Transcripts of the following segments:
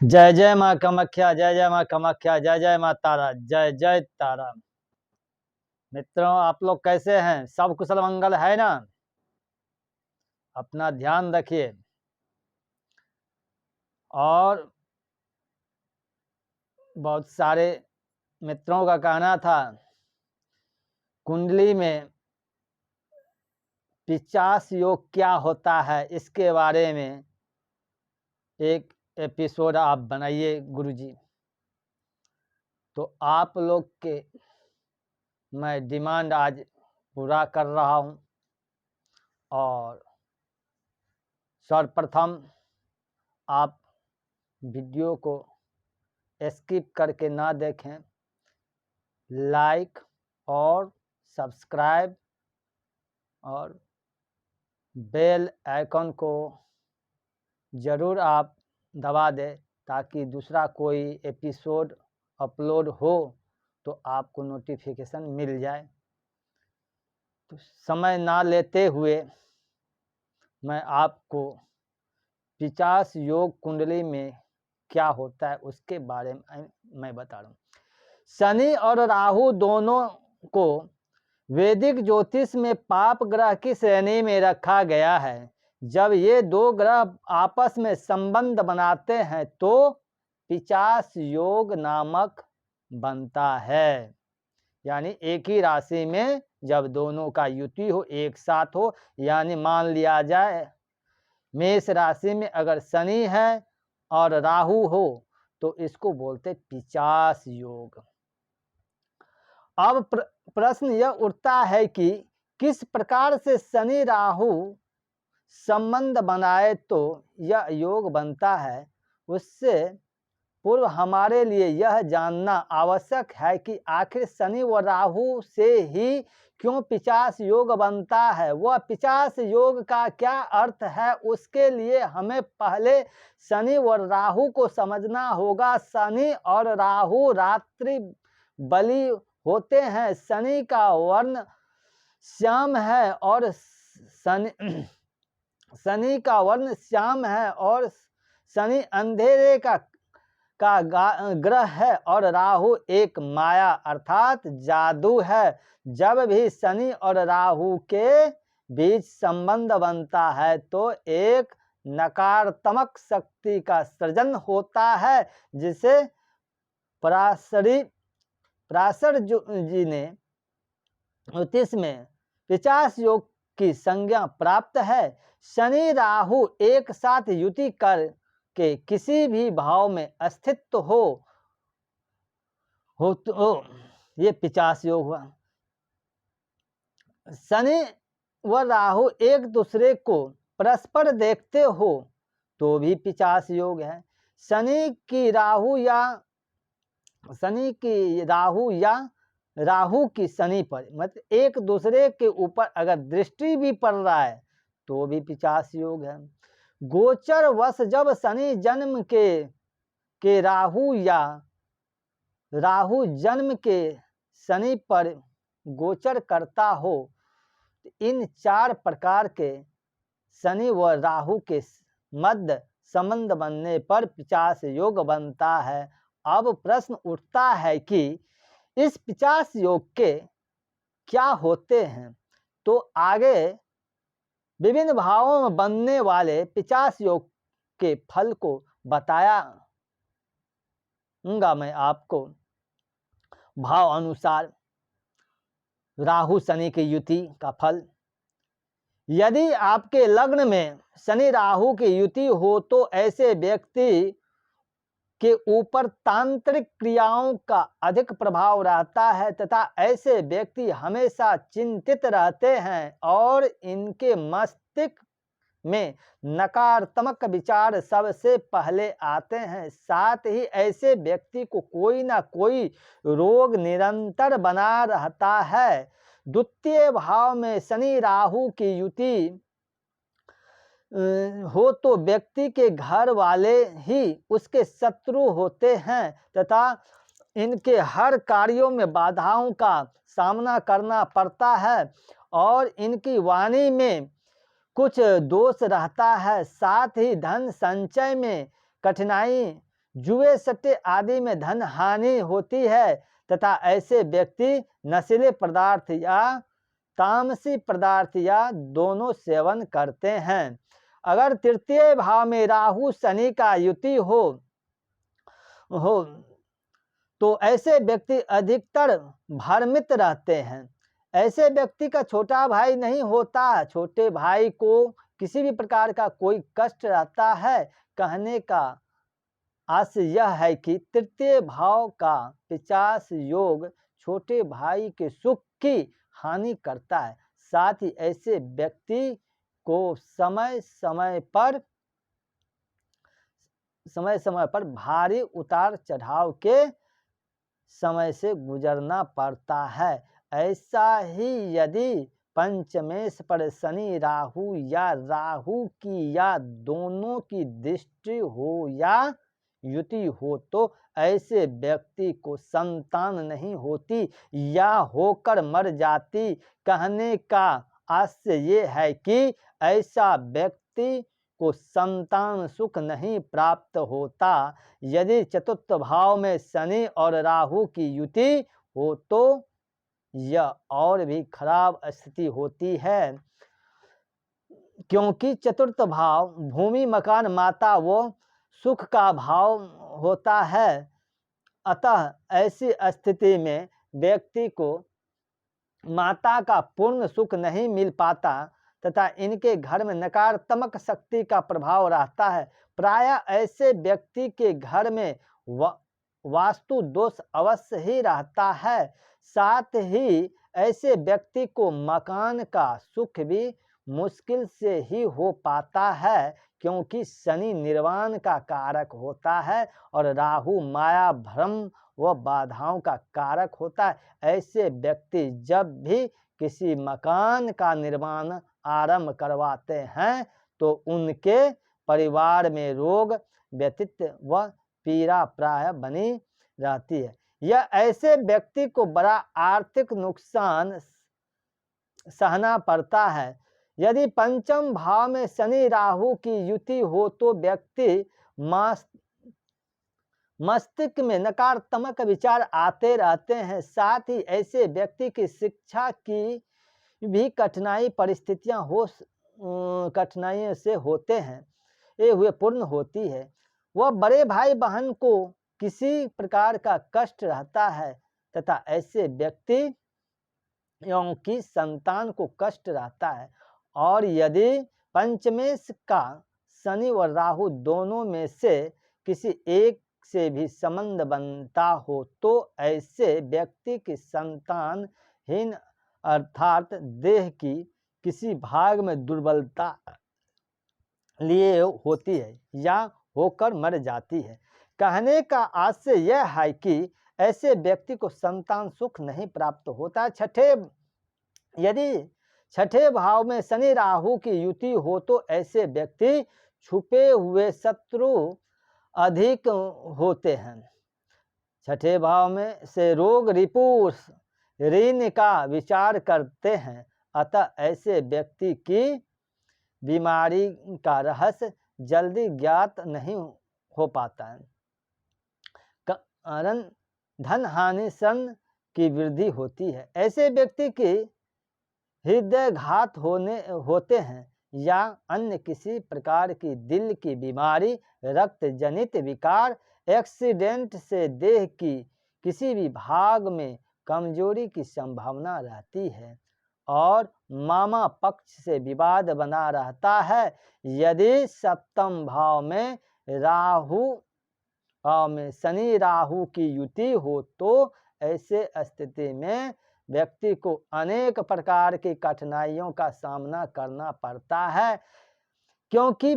जय जय माँ कामाख्या, जय जय माँ कामाख्या, जय जय माँ तारा, जय जय तारा। मित्रों, आप लोग कैसे हैं? सब कुशल मंगल है ना? अपना ध्यान रखिए। और बहुत सारे मित्रों का कहना था कुंडली में पिशाच योग क्या होता है, इसके बारे में एक एपिसोड आप बनाइए गुरुजी। तो आप लोग के मैं डिमांड आज पूरा कर रहा हूँ। और सर्वप्रथम आप वीडियो को स्किप करके ना देखें, लाइक और सब्सक्राइब और बेल आइकन को ज़रूर आप दबा दें ताकि दूसरा कोई एपिसोड अपलोड हो तो आपको नोटिफिकेशन मिल जाए। तो समय ना लेते हुए मैं आपको पिशाच योग कुंडली में क्या होता है उसके बारे में मैं बता रहा हूँ। शनि और राहु दोनों को वैदिक ज्योतिष में पाप ग्रह की श्रेणी में रखा गया है। जब ये दो ग्रह आपस में संबंध बनाते हैं तो पिशाच योग नामक बनता है। यानी एक ही राशि में जब दोनों का युति हो, एक साथ हो, यानी मान लिया जाए मेष राशि में अगर शनि है और राहु हो तो इसको बोलते पिशाच योग। अब प्रश्न यह उठता है कि किस प्रकार से शनि राहु संबंध बनाए तो यह योग बनता है। उससे पूर्व हमारे लिए यह जानना आवश्यक है कि आखिर शनि व राहु से ही क्यों पिशाच योग बनता है। वह पिशाच योग का क्या अर्थ है, उसके लिए हमें पहले शनि व राहु को समझना होगा। शनि और राहु रात्रि बलि होते हैं। शनि का वर्ण श्याम है और शनि का वर्ण श्याम है और शनि अंधेरे का ग्रह है और राहु एक माया अर्थात जादू है। जब भी शनि और राहु के बीच संबंध बनता है तो एक नकारात्मक शक्ति का सृजन होता है जिसे पराशर जी ने ज्योतिष में पिशाच योग की संज्ञा प्राप्त है। शनि राहु एक साथ युति कर के किसी भी भाव में अस्तित्व हो तो ये पिशाच योग हुआ। शनि व राहु एक दूसरे को परस्पर देखते हो तो भी पिशाच योग है। शनि की राहु की शनि पर मतलब एक दूसरे के ऊपर अगर दृष्टि भी पड़ रहा है तो भी पिशाच योग है। गोचर वश जब शनि जन्म के राहु या राहु जन्म के शनि पर गोचर करता हो तो इन चार प्रकार के शनि व राहु के मध्य संबंध बनने पर पिशाच योग बनता है। अब प्रश्न उठता है कि इस पिशाच योग के क्या होते हैं। तो आगे विभिन्न भावों में बनने वाले पिशाच योग के फल को बताऊंगा मैं आपको। भाव अनुसार राहु शनि की युति का फल। यदि आपके लग्न में शनि राहु की युति हो तो ऐसे व्यक्ति के ऊपर तांत्रिक क्रियाओं का अधिक प्रभाव रहता है तथा ऐसे व्यक्ति हमेशा चिंतित रहते हैं और इनके मस्तिष्क में नकारात्मक विचार सबसे पहले आते हैं। साथ ही ऐसे व्यक्ति को कोई ना कोई रोग निरंतर बना रहता है। द्वितीय भाव में शनि राहु की युति हो तो व्यक्ति के घर वाले ही उसके शत्रु होते हैं तथा इनके हर कार्यों में बाधाओं का सामना करना पड़ता है और इनकी वाणी में कुछ दोष रहता है। साथ ही धन संचय में कठिनाई जुए सट्टे आदि में धन हानि होती है तथा ऐसे व्यक्ति नशीले पदार्थ या तामसी पदार्थ या दोनों सेवन करते हैं। अगर तृतीय भाव में राहु शनि का युति हो तो ऐसे व्यक्ति अधिकतर भ्रमित रहते हैं। ऐसे व्यक्ति का छोटा भाई नहीं होता। छोटे भाई को किसी भी प्रकार का कोई कष्ट रहता है। कहने का आशय यह है कि तृतीय भाव का पिशाच योग छोटे भाई के सुख की हानि करता है। साथ ही ऐसे व्यक्ति को समय समय पर भारी उतार चढ़ाव के समय से गुजरना पड़ता है। ऐसा ही यदि पंचमेश पर शनि राहु या राहु की या दोनों की दृष्टि हो या युति हो तो ऐसे व्यक्ति को संतान नहीं होती या होकर मर जाती। कहने का आशय ये है कि ऐसा व्यक्ति को संतान सुख नहीं प्राप्त होता। यदि चतुर्थ भाव में शनि और राहु की युति हो तो यह और भी खराब स्थिति होती है, क्योंकि चतुर्थ भाव भूमि मकान माता व सुख का भाव होता है। अतः ऐसी स्थिति में व्यक्ति को माता का पूर्ण सुख नहीं मिल पाता तथा इनके घर में नकारात्मक शक्ति का प्रभाव रहता है। प्रायः ऐसे व्यक्ति के घर में वास्तु दोष अवश्य ही रहता है। साथ ही ऐसे व्यक्ति को मकान का सुख भी मुश्किल से ही हो पाता है, क्योंकि शनि निर्वाण का कारक होता है और राहु माया भ्रम व बाधाओं का कारक होता है। ऐसे व्यक्ति जब भी किसी मकान का निर्माण आरंभ करवाते हैं तो उनके परिवार में रोग व्यतीत व पीड़ा प्राय बनी रहती है। यह ऐसे व्यक्ति को बड़ा आर्थिक नुकसान सहना पड़ता है। यदि पंचम भाव में शनि राहु की युति हो तो व्यक्ति मस्तिष्क में नकारात्मक विचार आते रहते हैं। साथ ही ऐसे व्यक्ति की शिक्षा की भी कठिनाइयों से होते हैं ये हुए पूर्ण होती है। वह बड़े भाई बहन को किसी प्रकार का कष्ट रहता है तथा ऐसे व्यक्ति की संतान को कष्ट रहता है। और यदि पंचमेश का शनि व राहु दोनों में से किसी एक से भी संबंध बनता हो तो ऐसे व्यक्ति की संतानहीन अर्थात देह की किसी भाग में दुर्बलता लिए होती है या होकर मर जाती है। कहने का आशय यह है कि ऐसे व्यक्ति को संतान सुख नहीं प्राप्त होता। यदि छठे भाव में शनि राहु की युति हो तो ऐसे व्यक्ति छुपे हुए शत्रु अधिक होते हैं। छठे भाव में से रोग रिपु ऋण का विचार करते हैं। अतः ऐसे व्यक्ति की बीमारी का रहस्य जल्दी ज्ञात नहीं हो पाता है। कारण धन हानि सन की वृद्धि होती है। ऐसे व्यक्ति की हृदयघात होते हैं या अन्य किसी प्रकार की दिल की बीमारी, रक्त जनित विकार, एक्सीडेंट से देह की किसी भी भाग में कमजोरी की संभावना रहती है और मामा पक्ष से विवाद बना रहता है। यदि सप्तम भाव में शनि राहु की युति हो तो ऐसे स्थिति में व्यक्ति को अनेक प्रकार की कठिनाइयों का सामना करना पड़ता है, क्योंकि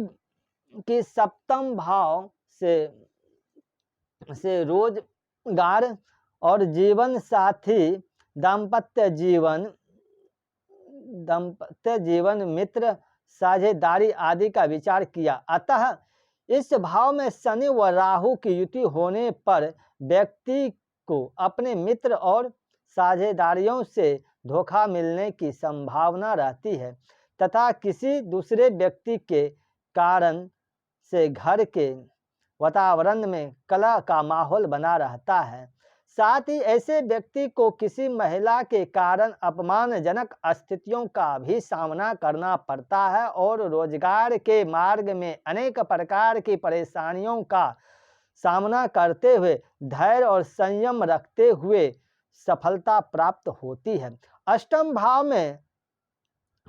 सप्तम भाव से रोजगार और जीवन साथी, दाम्पत्य जीवन, मित्र, साझेदारी आदि का विचार किया। अतः इस भाव में शनि व राहु की युति होने पर व्यक्ति को अपने मित्र और साझेदारियों से धोखा मिलने की संभावना रहती है तथा किसी दूसरे व्यक्ति के कारण से घर के वातावरण में कलह का माहौल बना रहता है। साथ ही ऐसे व्यक्ति को किसी महिला के कारण अपमानजनक स्थितियों का भी सामना करना पड़ता है और रोजगार के मार्ग में अनेक प्रकार की परेशानियों का सामना करते हुए धैर्य और संयम रखते हुए सफलता प्राप्त होती है। अष्टम भाव में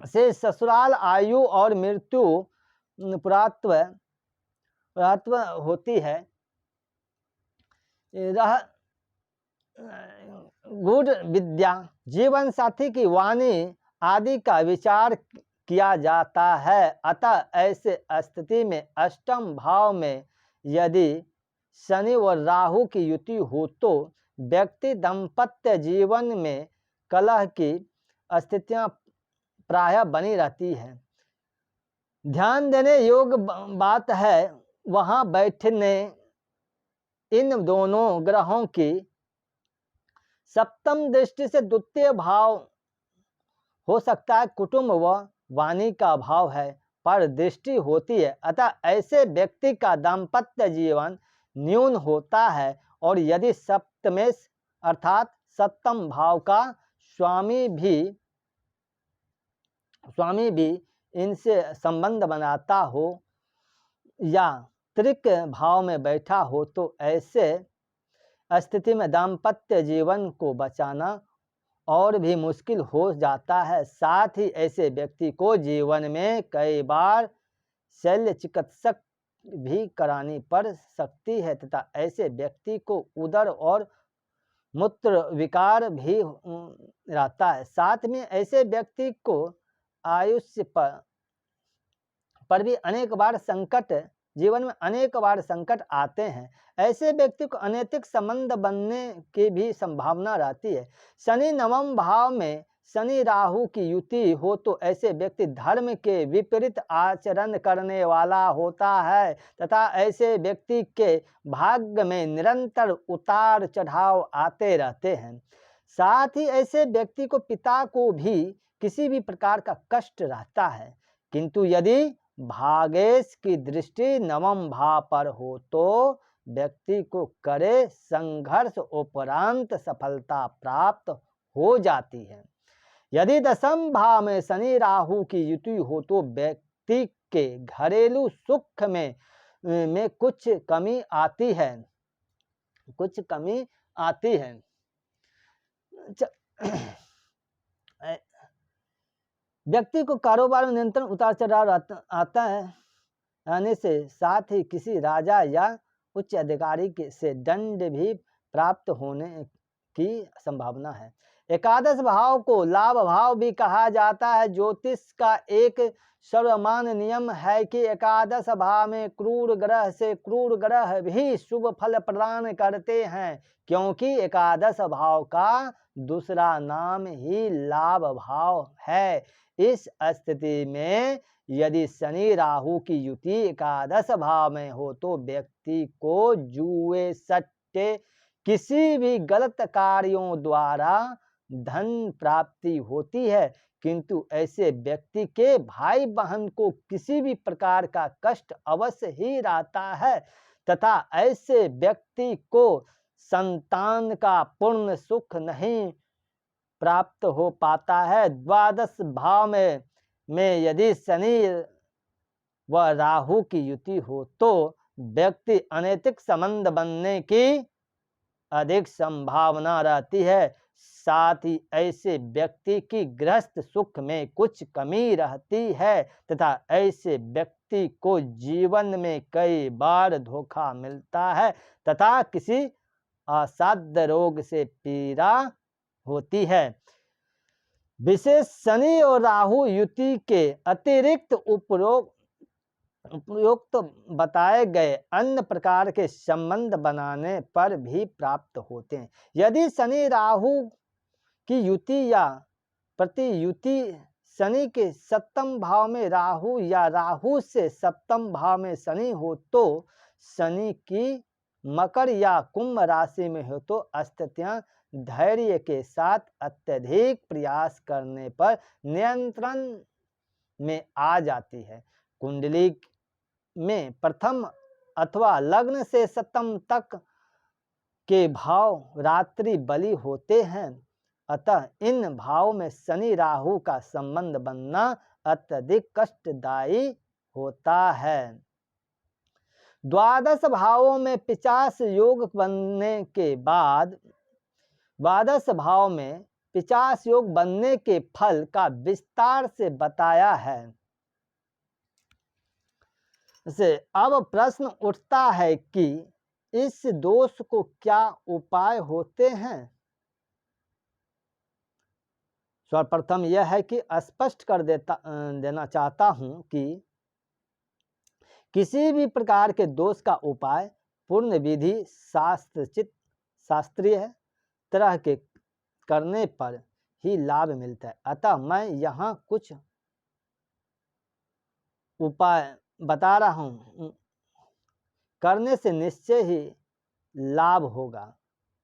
से ससुराल आयु और मृत्यु पुरात्व होती है। गुण विद्या, जीवन साथी की वाणी आदि का विचार किया जाता है। अतः ऐसे स्थिति में अष्टम भाव में यदि शनि और राहु की युति हो तो व्यक्ति दाम्पत्य जीवन में कलह की स्थितियां प्रायः बनी रहती है। ध्यान देने योग्य बात है वहां बैठने इन दोनों ग्रहों की सप्तम दृष्टि से द्वितीय भाव हो सकता है, कुटुंब व वाणी का भाव है पर दृष्टि होती है। अतः ऐसे व्यक्ति का दाम्पत्य जीवन न्यून होता है और यदि सप्तमेश अर्थात सप्तम भाव का स्वामी भी इनसे संबंध बनाता हो या त्रिक भाव में बैठा हो तो ऐसे स्थिति में दाम्पत्य जीवन को बचाना और भी मुश्किल हो जाता है। साथ ही ऐसे व्यक्ति को जीवन में कई बार शल्य चिकित्सक भी करानी पड़ सकती है तथा ऐसे व्यक्ति को उदर और मूत्र विकार भी रहता है। साथ में ऐसे व्यक्ति को आयुष्य पर भी अनेक बार संकट, जीवन में अनेक बार संकट आते हैं। ऐसे व्यक्ति को अनैतिक संबंध बनने की भी संभावना रहती है। शनि नवम भाव में शनि राहु की युति हो तो ऐसे व्यक्ति धर्म के विपरीत आचरण करने वाला होता है तथा ऐसे व्यक्ति के भाग्य में निरंतर उतार चढ़ाव आते रहते हैं। साथ ही ऐसे व्यक्ति को पिता को भी किसी भी प्रकार का कष्ट रहता है, किंतु यदि भागेश की दृष्टि नवम भाव पर हो तो व्यक्ति को कड़े संघर्ष उपरांत सफलता प्राप्त हो जाती है। यदि दशम भाव में शनि राहु की युति हो तो व्यक्ति के घरेलू सुख में कुछ कमी आती है। व्यक्ति को कारोबार में निरंतर उतार चढ़ाव आता है आने से साथ ही किसी राजा या उच्च अधिकारी से दंड भी प्राप्त होने की संभावना है। एकादश भाव को लाभ भाव भी कहा जाता है। ज्योतिष का एक सर्वमान्य नियम है कि एकादश भाव में क्रूर ग्रह से क्रूर ग्रह भी शुभ फल प्रदान करते हैं, क्योंकि एकादश भाव का दूसरा नाम ही लाभ भाव है। इस स्थिति में यदि शनि राहु की युति एकादश भाव में हो तो व्यक्ति को जुए सट्टे किसी भी गलत कार्यों द्वारा धन प्राप्ति होती है, किंतु ऐसे व्यक्ति के भाई बहन को किसी भी प्रकार का कष्ट अवश्य ही रहता है तथा ऐसे व्यक्ति को संतान का पूर्ण सुख नहीं प्राप्त हो पाता है। द्वादश भाव में यदि शनि व राहु की युति हो तो व्यक्ति अनैतिक संबंध बनने की अधिक संभावना रहती है। साथ ही ऐसे व्यक्ति की गृहस्थ सुख में कुछ कमी रहती है तथा ऐसे व्यक्ति को जीवन में कई बार धोखा मिलता है तथा किसी असाध्य रोग से पीड़ा होती है। विशेष शनि और राहु युति के अतिरिक्त उपयुक्त बताए गए अन्य प्रकार के संबंध बनाने पर भी प्राप्त होते हैं। यदि शनि राहु की युति या प्रतियुति शनि के सप्तम भाव में राहु या राहु से सप्तम भाव में शनि हो तो शनि की मकर या कुंभ राशि में हो तो स्थितियां धैर्य के साथ अत्यधिक प्रयास करने पर नियंत्रण में आ जाती है। कुंडली में प्रथम अथवा लग्न से सप्तम तक के भाव रात्रि बलि होते हैं। अतः इन भाव में शनि राहु का संबंध बनना अत्यधिक कष्टदायी होता है। द्वादश भावों में पिशाच योग बनने के बाद द्वादश भाव में पिशाच योग बनने के फल का विस्तार से बताया है। से अब प्रश्न उठता है कि इस दोष को क्या उपाय होते हैं। सर्वप्रथम यह है कि स्पष्ट कर देना चाहता हूं कि किसी भी प्रकार के दोष का उपाय पूर्ण विधि शास्त्रीय तरह के करने पर ही लाभ मिलता है। अतः मैं यहाँ कुछ उपाय बता रहा हूँ, करने से निश्चय ही लाभ होगा।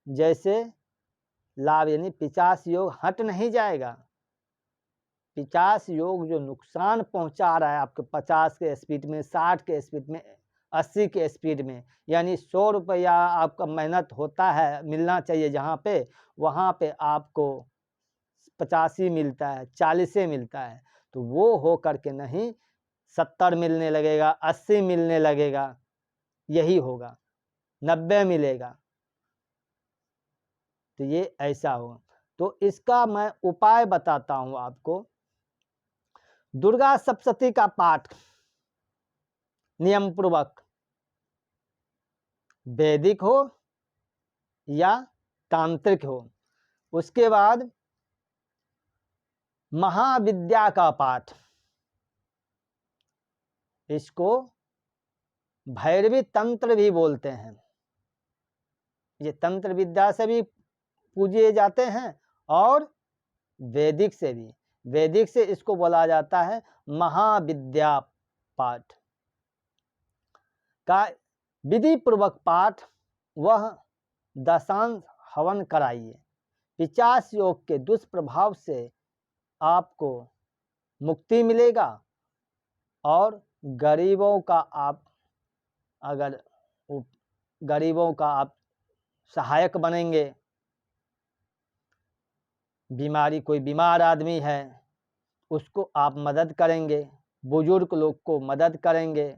जैसे लाभ यानी पिशाच योग हट नहीं जाएगा। पिशाच योग जो नुकसान पहुंचा रहा है आपके 50 के स्पीड में, 60 के स्पीड में, 80 के स्पीड में, यानी 100 रुपया आपका मेहनत होता है मिलना चाहिए जहाँ पे, वहाँ पे आपको 85 मिलता है, 40 मिलता है। तो वो हो करके नहीं 70 मिलने लगेगा, 80 मिलने लगेगा, यही होगा, 90 मिलेगा। तो ये ऐसा हो। तो इसका मैं उपाय बताता हूँ आपको। दुर्गा सप्तशती का पाठ नियम पूर्वक, वैदिक हो या तांत्रिक हो। उसके बाद महाविद्या का पाठ, इसको भैरवी तंत्र भी बोलते हैं। ये तंत्र विद्या से भी पूजे जाते हैं और वैदिक से भी। वैदिक से इसको बोला जाता है महाविद्या पाठ का विधि पूर्वक पाठ। वह दशांश हवन कराइए। पिशाच योग के दुष्प्रभाव से आपको मुक्ति मिलेगा और गरीबों का आप अगर गरीबों का आप सहायक बनेंगे। बीमारी, कोई बीमार आदमी है उसको आप मदद करेंगे, बुजुर्ग लोग को मदद करेंगे,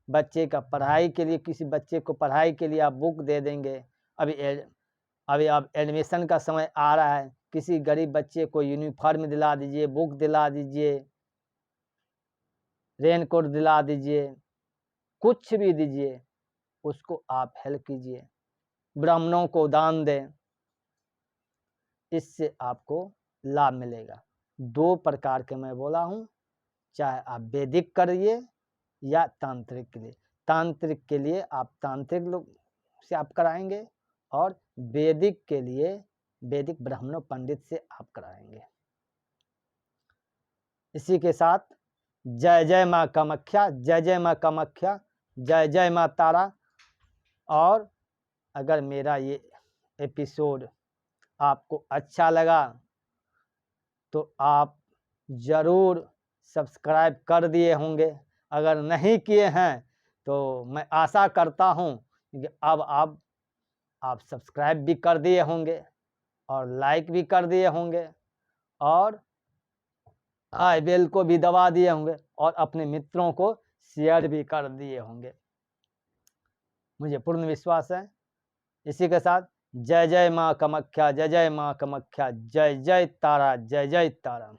बच्चे का पढ़ाई के लिए, किसी बच्चे को पढ़ाई के लिए आप बुक दे देंगे। अभी अब एडमिशन का समय आ रहा है, किसी गरीब बच्चे को यूनिफॉर्म दिला दीजिए, बुक दिला दीजिए, रेनकोट दिला दीजिए, कुछ भी दीजिए, उसको आप हेल्प कीजिए। ब्राह्मणों को दान दें, इससे आपको लाभ मिलेगा। 2 प्रकार के मैं बोला हूँ, चाहे आप वैदिक करिए या तांत्रिक के लिए। तांत्रिक के लिए आप तांत्रिक लोग से आप कराएंगे और वैदिक के लिए वैदिक ब्राह्मणों पंडित से आप कराएंगे। इसी के साथ जय जय माँ कामाख्या, जय जय माँ कामाख्या, जय जय माँ तारा। और अगर मेरा ये एपिसोड आपको अच्छा लगा तो आप ज़रूर सब्सक्राइब कर दिए होंगे। अगर नहीं किए हैं तो मैं आशा करता हूँ कि अब आप सब्सक्राइब भी कर दिए होंगे और लाइक भी कर दिए होंगे और आई बेल को भी दबा दिए होंगे और अपने मित्रों को शेयर भी कर दिए होंगे। मुझे पूर्ण विश्वास है। इसी के साथ जय जय माँ कामाख्या, जय जय माँ कामाख्या, जय जय तारा, जय जय तारा।